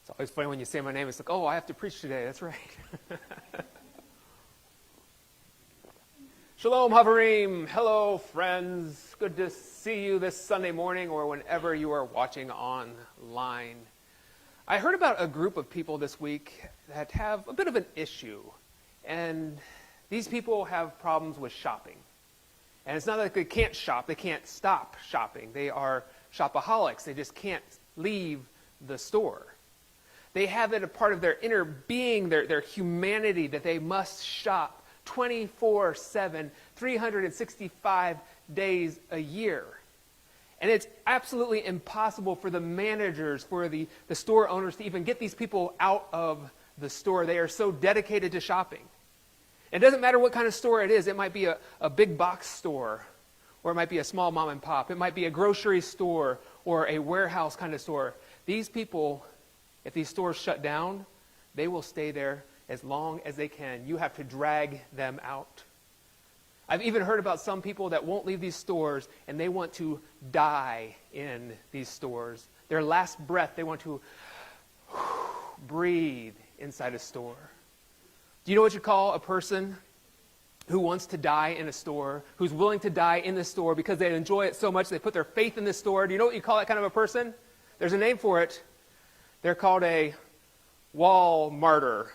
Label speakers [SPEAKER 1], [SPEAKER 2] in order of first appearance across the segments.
[SPEAKER 1] It's always funny when you say my name. It's like, oh, I have to preach today. That's right. Shalom, Havarim. Hello, friends. Good to see you this Sunday morning or whenever you are watching online. I heard about a group of people this week that have a bit of an issue. And these people have problems with shopping. And it's not like they can't shop. They can't stop shopping. They are shopaholics. They just can't leave the store. They have it a part of their inner being, their humanity, that they must shop 24/7, 365 days a year. And it's absolutely impossible for the managers, for the store owners to even get these people out of the store. They are so dedicated to shopping. It doesn't matter what kind of store it is. It might be a big box store, or it might be a small mom and pop. It might be a grocery store or a warehouse kind of store. These people, if these stores shut down, they will stay there as long as they can. You have to drag them out. I've even heard about some people that won't leave these stores and they want to die in these stores. Their last breath, they want to breathe inside a store. Do you know what you call a person who wants to die in a store, who's willing to die in the store because they enjoy it so much they put their faith in this store? Do you know what you call that kind of a person? There's a name for it. They're called a wall martyr.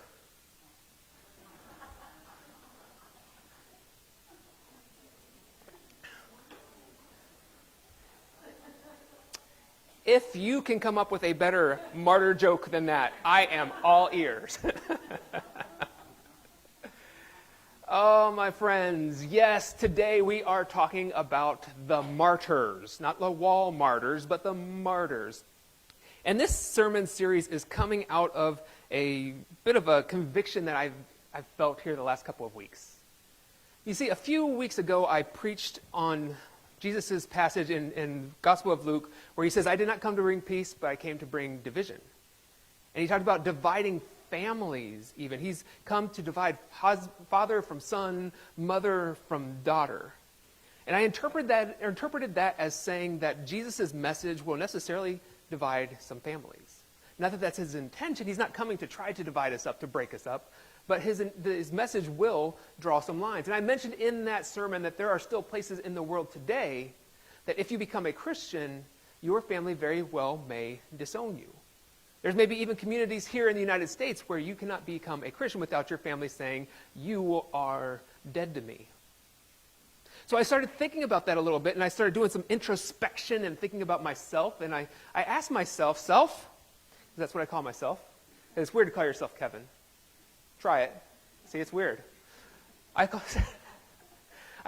[SPEAKER 1] If you can come up with a better martyr joke than that, I am all ears. Oh, my friends, yes, today we are talking about the martyrs. Not the wall martyrs, but the martyrs. And this sermon series is coming out of a bit of a conviction that I've felt here the last couple of weeks. You see, a few weeks ago I preached on Jesus' passage in Gospel of Luke where he says, I did not come to bring peace, but I came to bring division. And he talked about dividing families even. He's come to divide father from son, mother from daughter. And I interpreted that as saying that Jesus' message will necessarily divide some families. Not that that's his intention. He's not coming to try to divide us up, to break us up. But his message will draw some lines. And I mentioned in that sermon that there are still places in the world today that if you become a Christian, your family very well may disown you. There's maybe even communities here in the United States where you cannot become a Christian without your family saying, you are dead to me. So I started thinking about that a little bit, and I started doing some introspection and thinking about myself. And I asked myself, self, that's what I call myself. And it's weird to call yourself Kevin. Try it. See, it's weird. I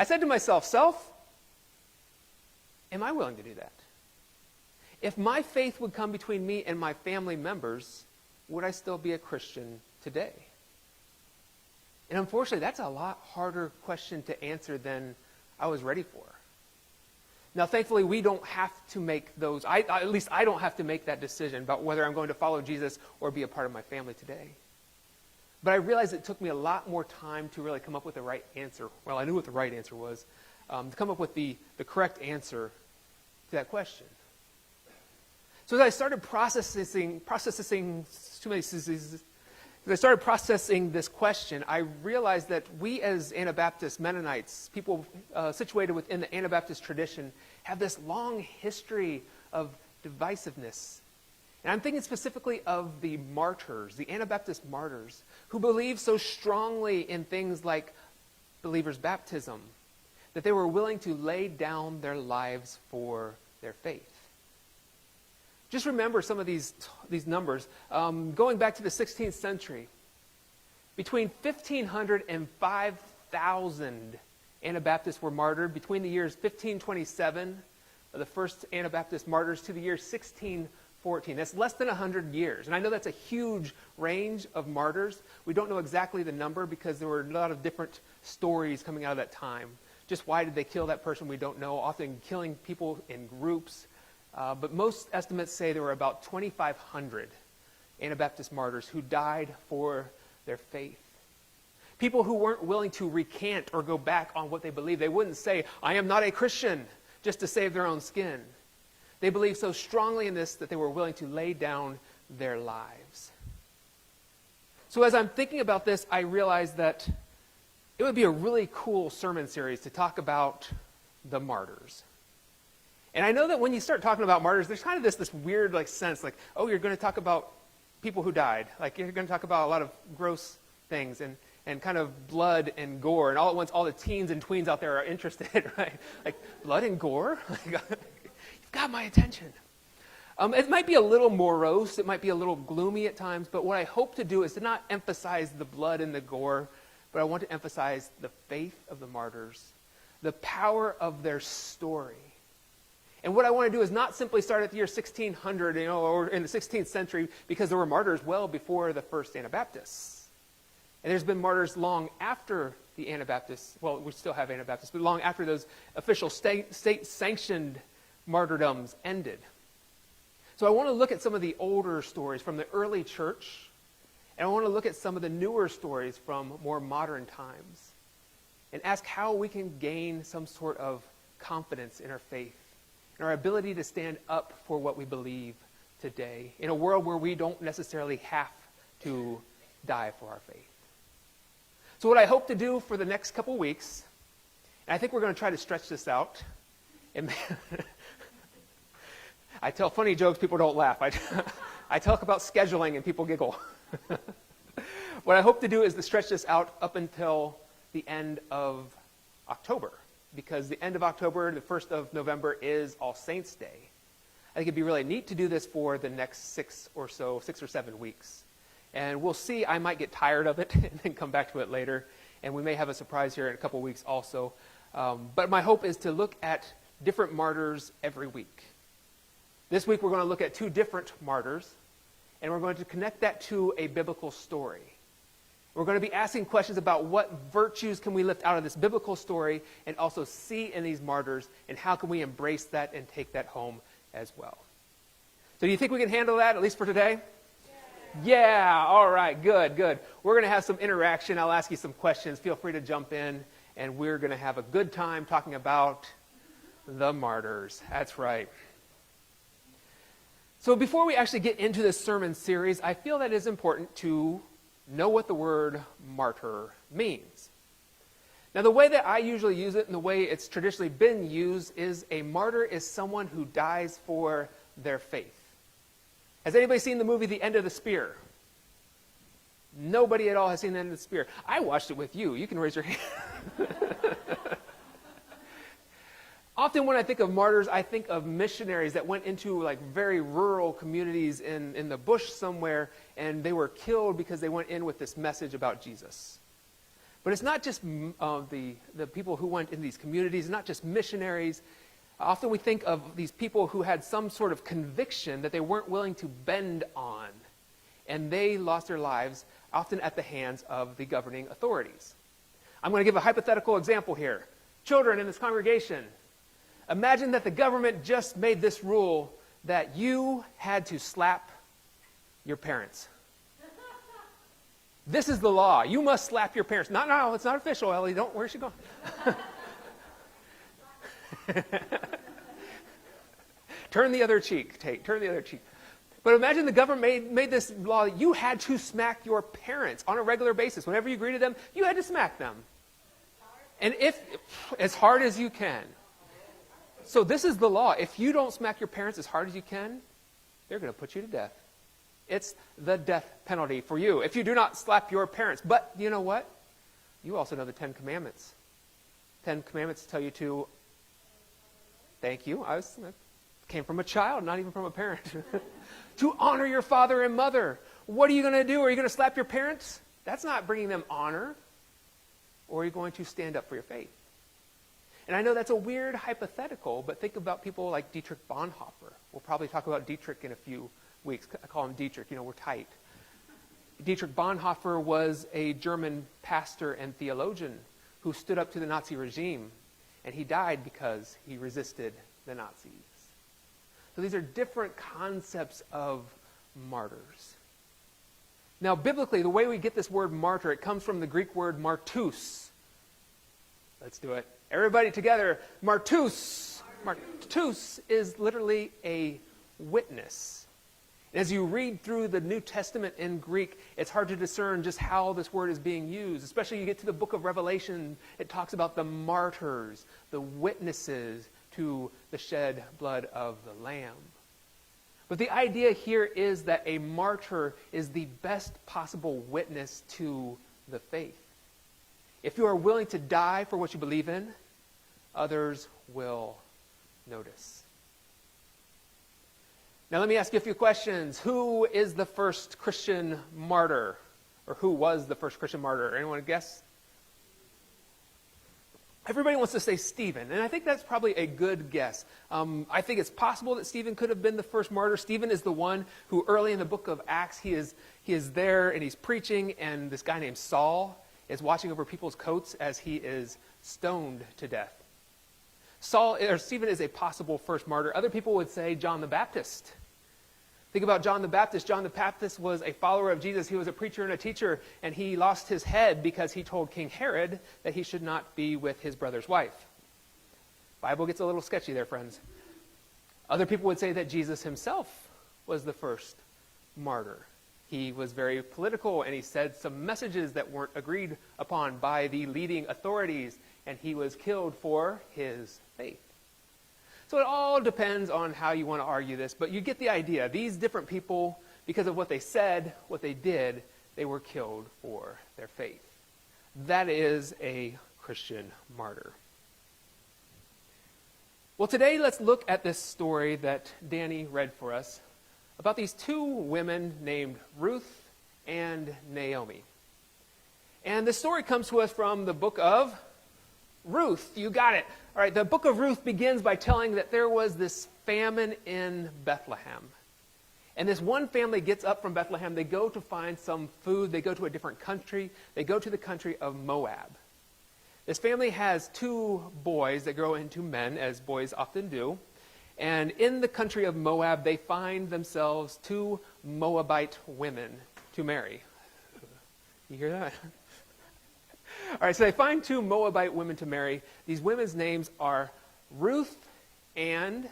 [SPEAKER 1] said to myself, self, am I willing to do that? If my faith would come between me and my family members, would I still be a Christian today? And unfortunately, that's a lot harder question to answer than I was ready for. Now, thankfully, we don't have to make those, at least I don't have to make that decision about whether I'm going to follow Jesus or be a part of my family today. But I realized it took me a lot more time to really come up with the right answer. Well, I knew what the right answer was, to come up with the correct answer to that question. So as I started processing this question, I realized that we as Anabaptist Mennonites, people situated within the Anabaptist tradition, have this long history of divisiveness. And I'm thinking specifically of the martyrs, the Anabaptist martyrs, who believed so strongly in things like believers' baptism, that they were willing to lay down their lives for their faith. Just remember some of these numbers. Going back to the 16th century, between 1,500 and 5,000 Anabaptists were martyred between the years 1527, the first Anabaptist martyrs, to the year 1614. That's less than 100 years. And I know that's a huge range of martyrs. We don't know exactly the number because there were a lot of different stories coming out of that time. Just why did they kill that person, we don't know. Often killing people in groups. But most estimates say there were about 2,500 Anabaptist martyrs who died for their faith. People who weren't willing to recant or go back on what they believed. They wouldn't say, I am not a Christian, just to save their own skin. They believed so strongly in this that they were willing to lay down their lives. So as I'm thinking about this, I realized that it would be a really cool sermon series to talk about the martyrs. And I know that when you start talking about martyrs, there's kind of this weird sense oh, you're going to talk about people who died. You're going to talk about a lot of gross things and kind of blood and gore. And all at once, all the teens and tweens out there are interested, right? Blood and gore? You've got my attention. It might be a little morose. It might be a little gloomy at times. But what I hope to do is to not emphasize the blood and the gore, but I want to emphasize the faith of the martyrs, the power of their story. And what I want to do is not simply start at the year 1600, or in the 16th century, because there were martyrs well before the first Anabaptists. And there's been martyrs long after the Anabaptists. Well, we still have Anabaptists, but long after those official state-sanctioned martyrdoms ended. So I want to look at some of the older stories from the early church, and I want to look at some of the newer stories from more modern times, and ask how we can gain some sort of confidence in our faith, and our ability to stand up for what we believe today, in a world where we don't necessarily have to die for our faith. So what I hope to do for the next couple weeks, and I think we're going to try to stretch this out, and I tell funny jokes, people don't laugh. I talk about scheduling and people giggle. What I hope to do is to stretch this out up until the end of October, because the end of October, the 1st of November is All Saints' Day. I think it'd be really neat to do this for the next 6 or 7 weeks. And we'll see, I might get tired of it and then come back to it later. And we may have a surprise here in a couple weeks also. But my hope is to look at different martyrs every week. This week we're going to look at 2 different martyrs, and we're going to connect that to a biblical story. We're going to be asking questions about what virtues can we lift out of this biblical story and also see in these martyrs, and how can we embrace that and take that home as well. So do you think we can handle that, at least for today? Yeah, all right, good. We're going to have some interaction. I'll ask you some questions. Feel free to jump in, and we're going to have a good time talking about the martyrs. That's right. So before we actually get into this sermon series, I feel that it is important to know what the word martyr means. Now, the way that I usually use it and the way it's traditionally been used is a martyr is someone who dies for their faith. Has anybody seen the movie The End of the Spear? Nobody at all has seen The End of the Spear. I watched it with you. You can raise your hand. Often when I think of martyrs, I think of missionaries that went into very rural communities in the bush somewhere, and they were killed because they went in with this message about Jesus. But it's not just the people who went in these communities, not just missionaries. Often we think of these people who had some sort of conviction that they weren't willing to bend on, and they lost their lives, often at the hands of the governing authorities. I'm going to give a hypothetical example here. Children in this congregation, imagine that the government just made this rule that you had to slap your parents. This is the law. You must slap your parents. No, it's not official, Ellie. Where's she going? Turn the other cheek, Tate. Turn the other cheek. But imagine the government made this law that you had to smack your parents on a regular basis. Whenever you greeted them, you had to smack them. And as hard as you can. So this is the law. If you don't smack your parents as hard as you can, they're going to put you to death. It's the death penalty for you if you do not slap your parents. But you know what? You also know the 10 Commandments. 10 Commandments tell you to, thank you, I came from a child, not even from a parent. To honor your father and mother. What are you going to do? Are you going to slap your parents? That's not bringing them honor. Or are you going to stand up for your faith? And I know that's a weird hypothetical, but think about people like Dietrich Bonhoeffer. We'll probably talk about Dietrich in a few weeks. I call him Dietrich, we're tight. Dietrich Bonhoeffer was a German pastor and theologian who stood up to the Nazi regime, and he died because he resisted the Nazis. So these are different concepts of martyrs. Now, biblically, the way we get this word martyr, it comes from the Greek word martus. Let's do it. Everybody together. Martus. Martus is literally a witness. As you read through the New Testament in Greek, it's hard to discern just how this word is being used. Especially you get to the book of Revelation, it talks about the martyrs, the witnesses to the shed blood of the Lamb. But the idea here is that a martyr is the best possible witness to the faith. If you are willing to die for what you believe in, others will notice. Now let me ask you a few questions. Who is the first Christian martyr? Or who was the first Christian martyr? Anyone guess? Everybody wants to say Stephen, and I think that's probably a good guess. I think it's possible that Stephen could have been the first martyr. Stephen is the one who early in the book of Acts, he is there and he's preaching, and this guy named Saul is watching over people's coats as he is stoned to death. Stephen is a possible first martyr. Other people would say John the Baptist. Think about John the Baptist. John the Baptist was a follower of Jesus. He was a preacher and a teacher, and he lost his head because he told King Herod that he should not be with his brother's wife. Bible gets a little sketchy there, friends. Other people would say that Jesus himself was the first martyr. He was very political, and he said some messages that weren't agreed upon by the leading authorities, and he was killed for his faith. So it all depends on how you want to argue this, but you get the idea. These different people, because of what they said, what they did, they were killed for their faith. That is a Christian martyr. Well, today let's look at this story that Danny read for us about these two women named Ruth and Naomi. And this story comes to us from the book of Ruth. You got it. All right, the book of Ruth begins by telling that there was this famine in Bethlehem. And this one family gets up from Bethlehem. They go to find some food. They go to a different country. They go to the country of Moab. This family has two boys that grow into men, as boys often do. And in the country of Moab, they find themselves two Moabite women to marry. You hear that? All right, so they find two Moabite women to marry. These women's names are Ruth and,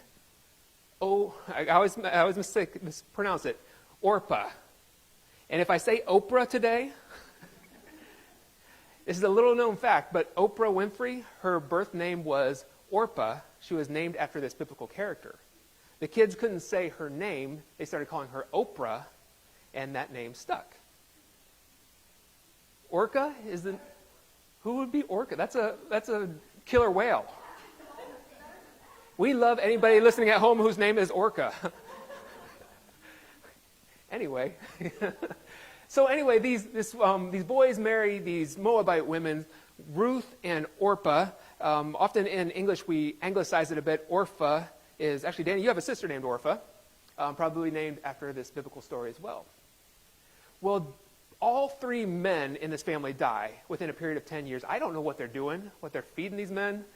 [SPEAKER 1] I always mispronounce it, Orpah. And if I say Oprah today, this is a little known fact, but Oprah Winfrey, her birth name was Orpah. She was named after this biblical character. The kids couldn't say her name. They started calling her Oprah, and that name stuck. Orca is the... Who would be Orca? That's a killer whale. We love anybody listening at home whose name is Orca. Anyway. So anyway, these boys marry these Moabite women, Ruth and Orpah. Often in English we anglicize it a bit. Orpha is, actually, Danny, you have a sister named Orpah, probably named after this biblical story as well. Well, all three men in this family die within a period of 10 years. I don't know what they're doing, what they're feeding these men.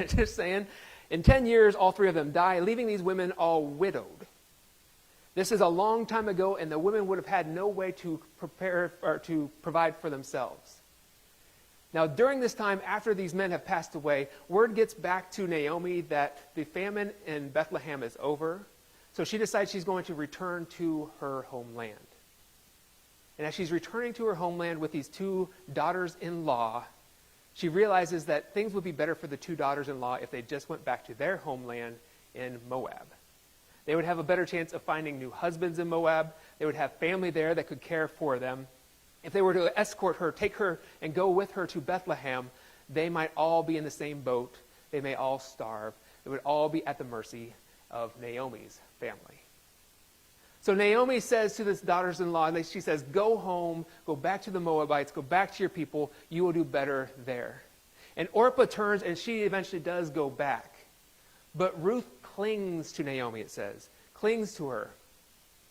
[SPEAKER 1] Just saying. In 10 years, all three of them die, leaving these women all widowed. This is a long time ago, and the women would have had no way to prepare or to provide for themselves. Now, during this time, after these men have passed away, word gets back to Naomi that the famine in Bethlehem is over. So she decides she's going to return to her homeland. And as she's returning to her homeland with these two daughters-in-law, she realizes that things would be better for the two daughters-in-law if they just went back to their homeland in Moab. They would have a better chance of finding new husbands in Moab. They would have family there that could care for them. If they were to escort her, take her, and go with her to Bethlehem, they might all be in the same boat. They may all starve. They would all be at the mercy of Naomi's family. So Naomi says to this daughters-in-law, she says, go home, go back to the Moabites, go back to your people. You will do better there. And Orpah turns, and she eventually does go back. But Ruth clings to Naomi, it says, clings to her.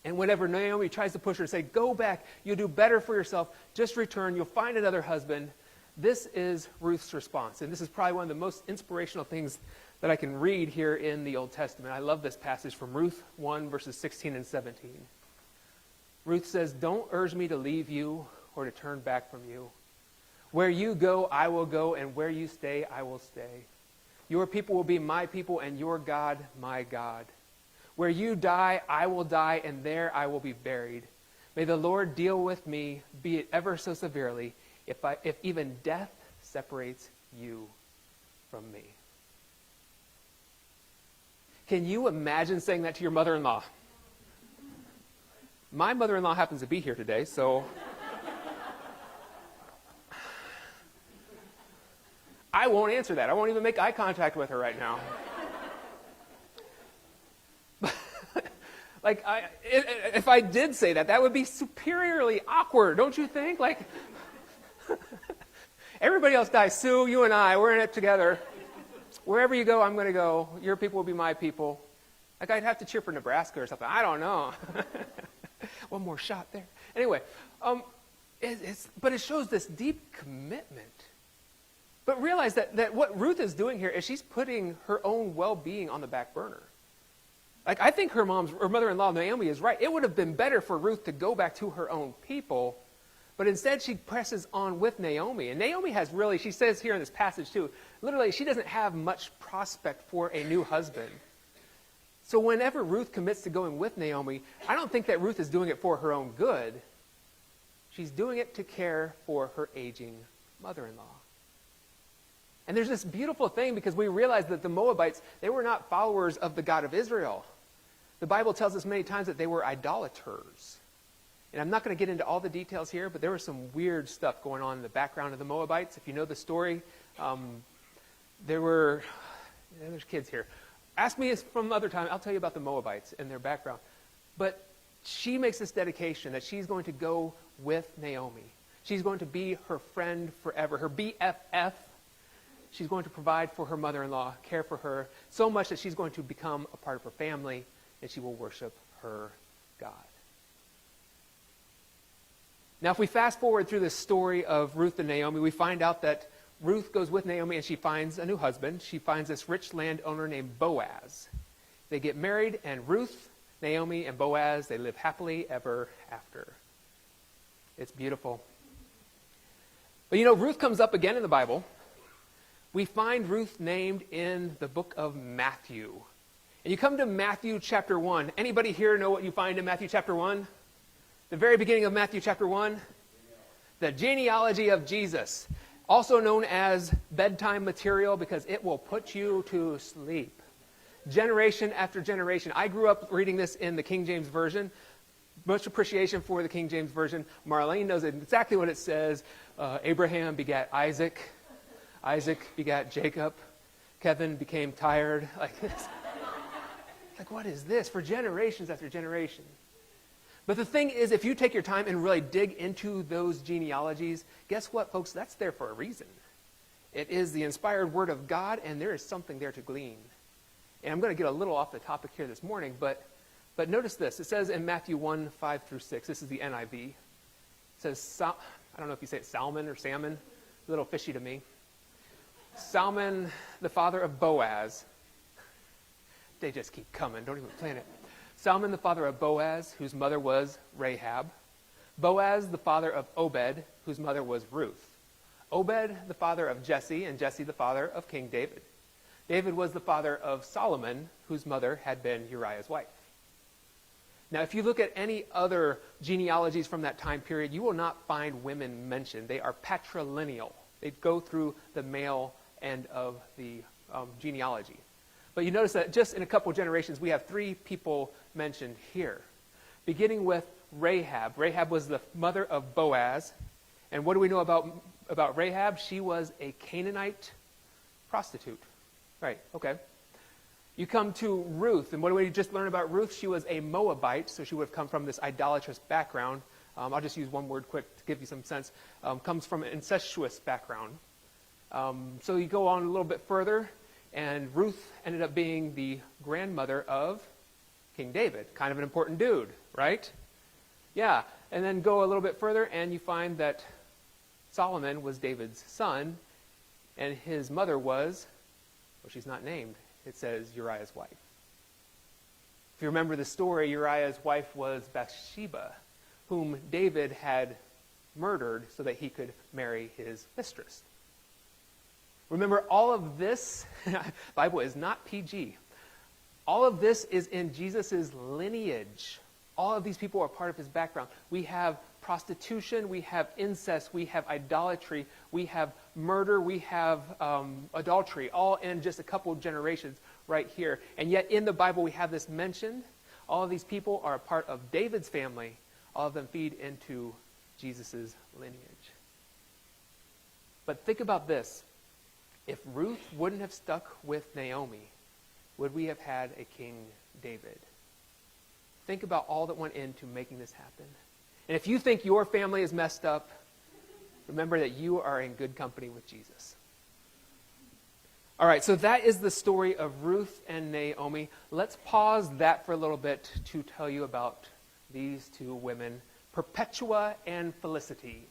[SPEAKER 1] And whenever Naomi tries to push her and say, go back, you'll do better for yourself, just return, you'll find another husband. This is Ruth's response. And this is probably one of the most inspirational things that I can read here in the Old Testament. I love this passage from Ruth 1, verses 16 and 17. Ruth says, don't urge me to leave you or to turn back from you. Where you go, I will go, and where you stay, I will stay. Your people will be my people, and your God, my God. Where you die, I will die, and there I will be buried. May the Lord deal with me, be it ever so severely, if even death separates you from me. Can you imagine saying that to your mother-in-law? My mother-in-law happens to be here today, so I won't answer that. I won't even make eye contact with her right now. Like, if I did say that, that would be superiorly awkward, don't you think? Like, everybody else dies. Sue, you and I, we're in it together. Wherever you go, I'm going to go. Your people will be my people. Like, I'd have to cheer for Nebraska or something. I don't know. One more shot there. Anyway, but it shows this deep commitment. But realize that what Ruth is doing here is she's putting her own well-being on the back burner. Like, I think her mother-in-law, Naomi, is right. It would have been better for Ruth to go back to her own people, but instead she presses on with Naomi. And Naomi has really, she says here in this passage too, literally she doesn't have much prospect for a new husband. So whenever Ruth commits to going with Naomi, I don't think that Ruth is doing it for her own good. She's doing it to care for her aging mother-in-law. And there's this beautiful thing because we realize that the Moabites, they were not followers of the God of Israel. The Bible tells us many times that they were idolaters. And I'm not going to get into all the details here, but there was some weird stuff going on in the background of the Moabites. If you know the story, there's kids here. Ask me from other time, I'll tell you about the Moabites and their background. But she makes this dedication that she's going to go with Naomi. She's going to be her friend forever, her BFF. She's going to provide for her mother-in-law, care for her, so much that she's going to become a part of her family, and she will worship her God. Now, if we fast forward through this story of Ruth and Naomi, we find out that Ruth goes with Naomi and she finds a new husband. She finds this rich landowner named Boaz. They get married, and Ruth, Naomi, and Boaz, they live happily ever after. It's beautiful. But Ruth comes up again in the Bible. We find Ruth named in the book of Matthew. And you come to Matthew chapter 1. Anybody here know what you find in Matthew chapter 1? The very beginning of Matthew chapter 1? The genealogy of Jesus. Also known as bedtime material because it will put you to sleep. Generation after generation. I grew up reading this in the King James Version. Much appreciation for the King James Version. Marlene knows exactly what it says. Abraham begat Isaac. Isaac begat Jacob. Kevin became tired. Like this. Like, what is this? For generations after generation. But the thing is, if you take your time and really dig into those genealogies, guess what, folks? That's there for a reason. It is the inspired word of God, and there is something there to glean. And I'm going to get a little off the topic here this morning, but notice this. It says in Matthew 1, 5 through 6, this is the NIV. It says, I don't know if you say it Salmon or Salmon, a little fishy to me. Salmon, the father of Boaz. They just keep coming, don't even plan it. Salmon, the father of Boaz, whose mother was Rahab. Boaz, the father of Obed, whose mother was Ruth. Obed, the father of Jesse, and Jesse, the father of King David. David was the father of Solomon, whose mother had been Uriah's wife. Now, if you look at any other genealogies from that time period, you will not find women mentioned. They are patrilineal. They go through the male end of the genealogy. But you notice that just in a couple generations, we have 3 people mentioned here. Beginning with Rahab. Rahab was the mother of Boaz. And what do we know about Rahab? She was a Canaanite prostitute. Right, okay. You come to Ruth, and what do we just learn about Ruth? She was a Moabite, so she would have come from this idolatrous background. I'll just use one word quick to give you some sense. Comes from an incestuous background. So you go on a little bit further, and Ruth ended up being the grandmother of King David. Kind of an important dude, right? Yeah, and then go a little bit further, and you find that Solomon was David's son, and his mother was, well, she's not named. It says Uriah's wife. If you remember the story, Uriah's wife was Bathsheba, whom David had murdered so that he could marry his mistress. Remember, all of this, the Bible is not PG. All of this is in Jesus' lineage. All of these people are part of his background. We have prostitution, we have incest, we have idolatry, we have murder, we have adultery, all in just a couple of generations right here. And yet in the Bible we have this mentioned. All of these people are a part of David's family. All of them feed into Jesus' lineage. But think about this. If Ruth wouldn't have stuck with Naomi, would we have had a King David? Think about all that went into making this happen. And if you think your family is messed up, remember that you are in good company with Jesus. All right, so that is the story of Ruth and Naomi. Let's pause that for a little bit to tell you about these two women, Perpetua and Felicity.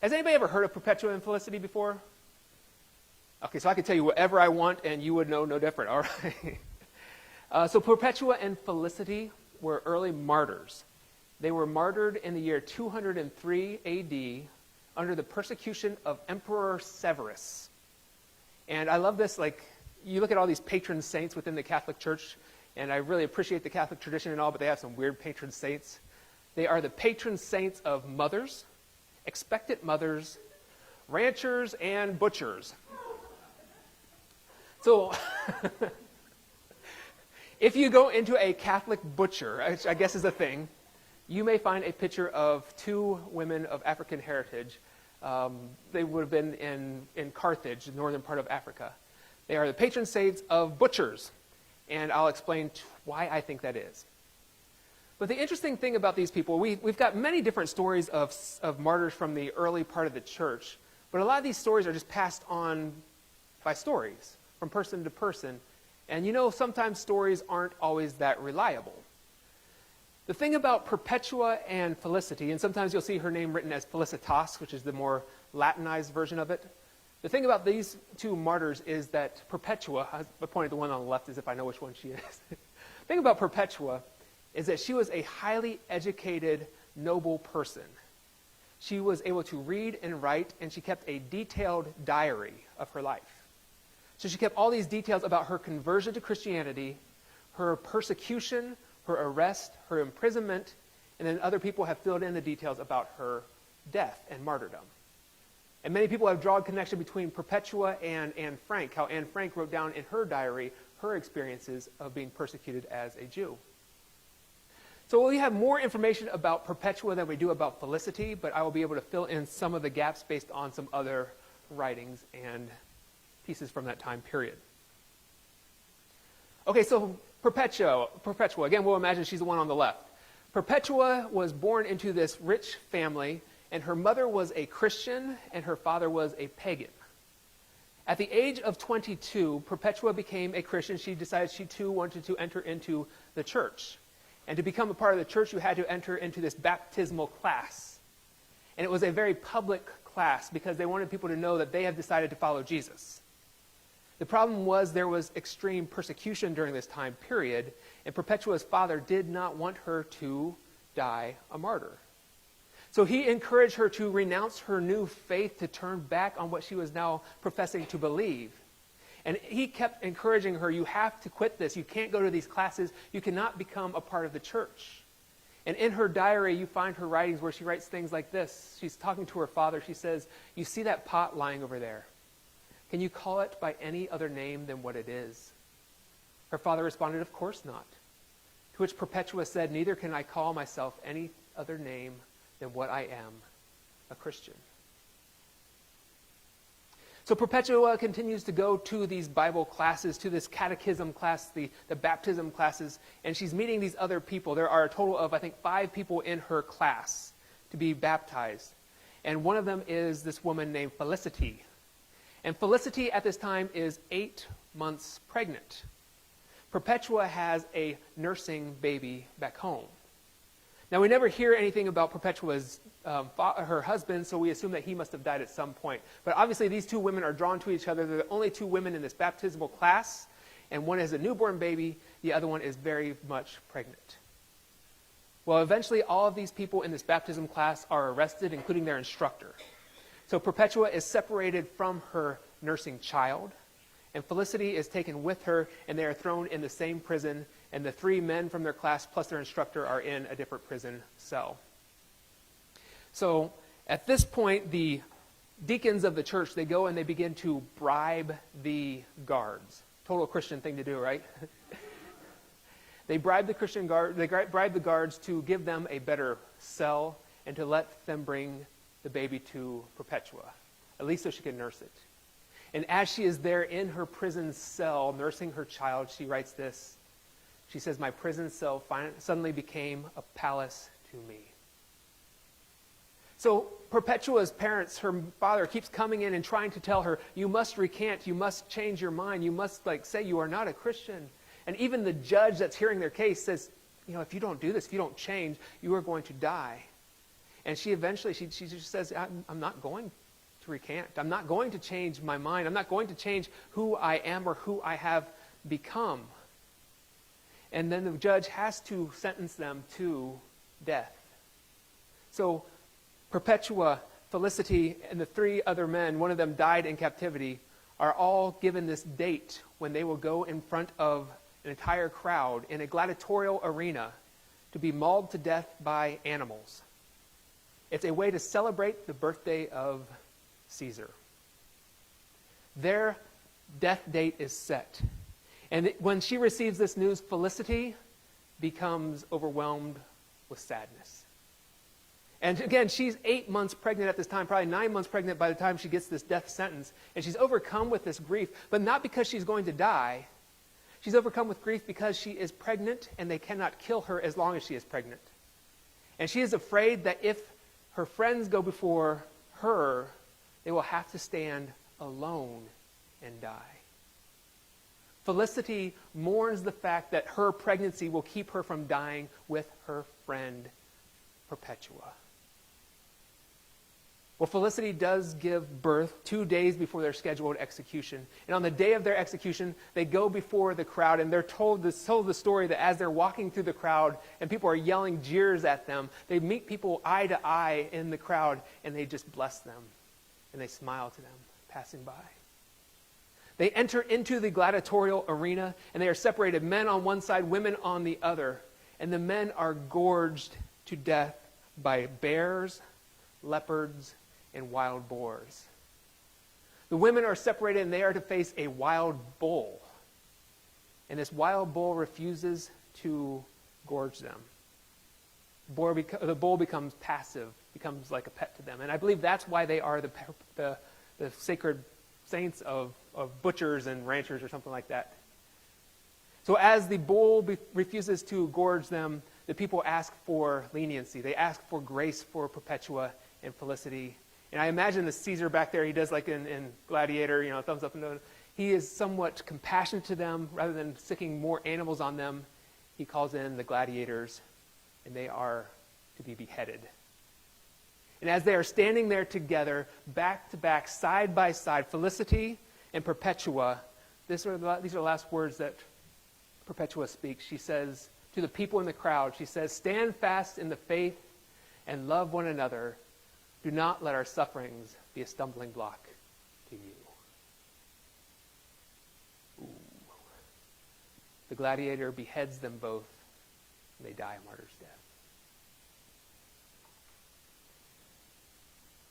[SPEAKER 1] Has anybody ever heard of Perpetua and Felicity before? Okay, so I can tell you whatever I want and you would know no different, all right? So Perpetua and Felicity were early martyrs. They were martyred in the year 203 AD under the persecution of Emperor Severus. And I love this, like, you look at all these patron saints within the Catholic Church, and I really appreciate the Catholic tradition and all, but they have some weird patron saints. They are the patron saints of mothers, expectant mothers, ranchers, and butchers. So, if you go into a Catholic butcher, which I guess is a thing, you may find a picture of two women of African heritage. They would have been in Carthage, the northern part of Africa. They are the patron saints of butchers, and I'll explain why I think that is. But the interesting thing about these people, we've got many different stories of martyrs from the early part of the church, but a lot of these stories are just passed on by stories, from person to person. And you know, sometimes stories aren't always that reliable. The thing about Perpetua and Felicity, and sometimes you'll see her name written as Felicitas, which is the more Latinized version of it. The thing about these two martyrs is that Perpetua, I pointed to the one on the left as if I know which one she is. The thing about Perpetua is that she was a highly educated, noble person. She was able to read and write, and she kept a detailed diary of her life. So she kept all these details about her conversion to Christianity, her persecution, her arrest, her imprisonment, and then other people have filled in the details about her death and martyrdom. And many people have drawn a connection between Perpetua and Anne Frank, how Anne Frank wrote down in her diary her experiences of being persecuted as a Jew. So we have more information about Perpetua than we do about Felicity, but I will be able to fill in some of the gaps based on some other writings and pieces from that time period. Okay, so Perpetua, again, we'll imagine she's the one on the left. Perpetua was born into this rich family, and her mother was a Christian, and her father was a pagan. At the age of 22, Perpetua became a Christian. She decided she too wanted to enter into the church. And to become a part of the church, you had to enter into this baptismal class. And it was a very public class because they wanted people to know that they had decided to follow Jesus. The problem was there was extreme persecution during this time period, and Perpetua's father did not want her to die a martyr. So he encouraged her to renounce her new faith, to turn back on what she was now professing to believe. And he kept encouraging her, you have to quit this. You can't go to these classes. You cannot become a part of the church. And in her diary, you find her writings where she writes things like this. She's talking to her father. She says, you see that pot lying over there? Can you call it by any other name than what it is? Her father responded, of course not. To which Perpetua said, neither can I call myself any other name than what I am, a Christian. So Perpetua continues to go to these Bible classes, to this catechism class, the baptism classes, and she's meeting these other people. There are a total of, I think, 5 people in her class to be baptized. And one of them is this woman named Felicity. And Felicity at this time is 8 months pregnant. Perpetua has a nursing baby back home. Now, we never hear anything about Perpetua's her husband, so we assume that he must have died at some point. But obviously, these two women are drawn to each other. They're the only 2 women in this baptismal class, and one has a newborn baby. The other one is very much pregnant. Well, eventually, all of these people in this baptism class are arrested, including their instructor. So Perpetua is separated from her nursing child, And Felicity is taken with her, and they are thrown in the same prison, and the 3 men from their class plus their instructor are in a different prison cell. So at this point, the deacons of the church, they go and they begin to bribe the guards. Total Christian thing to do, right? They bribe the guards to give them a better cell and to let them bring the baby to Perpetua, at least so she can nurse it. And as she is there in her prison cell nursing her child, she writes this. She says, "My prison cell suddenly became a palace to me." So Perpetua's parents, her father, keeps coming in and trying to tell her, you must recant, you must change your mind, you must say you are not a Christian. And even the judge that's hearing their case says, if you don't do this, if you don't change, you are going to die. And she eventually, she just says, I'm not going to recant. I'm not going to change my mind. I'm not going to change who I am or who I have become. And then the judge has to sentence them to death. So Perpetua, Felicity, and the 3 other men, one of them died in captivity, are all given this date when they will go in front of an entire crowd in a gladiatorial arena to be mauled to death by animals. It's a way to celebrate the birthday of Caesar. Their death date is set. And when she receives this news, Felicity becomes overwhelmed with sadness. And again, she's 8 months pregnant at this time, probably 9 months pregnant by the time she gets this death sentence. And she's overcome with this grief, but not because she's going to die. She's overcome with grief because she is pregnant and they cannot kill her as long as she is pregnant. And she is afraid that if her friends go before her, they will have to stand alone and die. Felicity mourns the fact that her pregnancy will keep her from dying with her friend Perpetua. Well, Felicity does give birth 2 days before their scheduled execution. And on the day of their execution, they go before the crowd, and they're told the story that as they're walking through the crowd and people are yelling jeers at them, they meet people eye to eye in the crowd, and they just bless them. And they smile to them, passing by. They enter into the gladiatorial arena, and they are separated, men on one side, women on the other. And the men are gorged to death by bears, leopards, and wild boars. The women are separated, and they are to face a wild bull. And this wild bull refuses to gorge them. The bull becomes passive, becomes like a pet to them. And I believe that's why they are the sacred saints of butchers and ranchers or something like that. So as the bull refuses to gorge them, the people ask for leniency. They ask for grace for Perpetua and Felicity. And I imagine the Caesar back there, he does like in Gladiator, thumbs up and down. He is somewhat compassionate to them. Rather than sicking more animals on them, he calls in the gladiators, and they are to be beheaded. And as they are standing there together, back to back, side by side, Felicity and Perpetua, these are the last words that Perpetua speaks. She says to the people in the crowd, she says, "Stand fast in the faith and love one another. Do not let our sufferings be a stumbling block to you." Ooh. The gladiator beheads them both, and they die a martyr's death.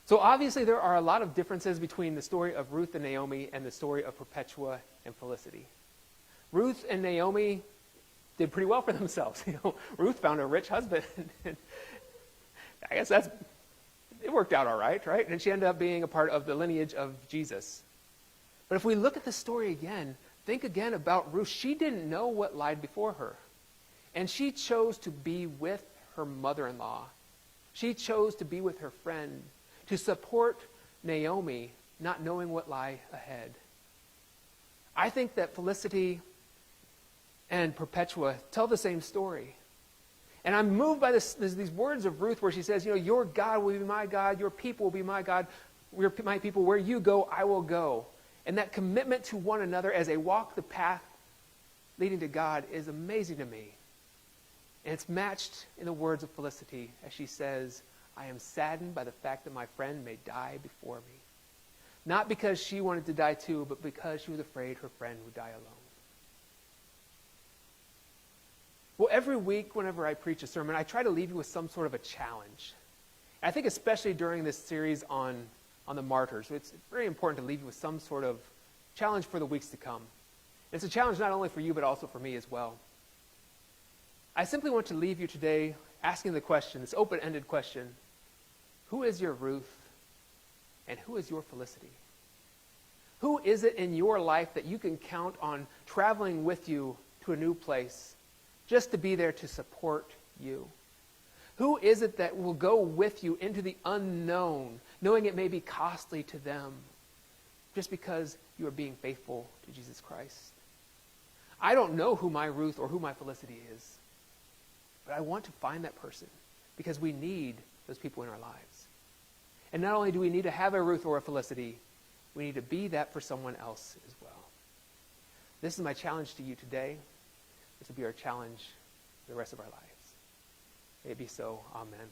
[SPEAKER 1] So obviously there are a lot of differences between the story of Ruth and Naomi and the story of Perpetua and Felicity. Ruth and Naomi did pretty well for themselves. Ruth found a rich husband. I guess it worked out all right? And she ended up being a part of the lineage of Jesus. But if we look at the story again, think again about Ruth. She didn't know what lied before her. And she chose to be with her mother-in-law. She chose to be with her friend, to support Naomi, not knowing what lay ahead. I think that Felicity and Perpetua tell the same story. And I'm moved by these words of Ruth where she says, your God will be my God, your people will be my God, my people, where you go, I will go. And that commitment to one another as they walk the path leading to God is amazing to me. And it's matched in the words of Felicity as she says, "I am saddened by the fact that my friend may die before me." Not because she wanted to die too, but because she was afraid her friend would die alone. Well, every week whenever I preach a sermon, I try to leave you with some sort of a challenge. I think especially during this series on the martyrs, it's very important to leave you with some sort of challenge for the weeks to come. It's a challenge not only for you, but also for me as well. I simply want to leave you today asking the question, this open-ended question, who is your Ruth and who is your Felicity? Who is it in your life that you can count on traveling with you to a new place just to be there to support you? Who is it that will go with you into the unknown, knowing it may be costly to them, just because you are being faithful to Jesus Christ? I don't know who my Ruth or who my Felicity is, but I want to find that person because we need those people in our lives. And not only do we need to have a Ruth or a Felicity, we need to be that for someone else as well. This is my challenge to you today. This will be our challenge for the rest of our lives. May it be so. Amen.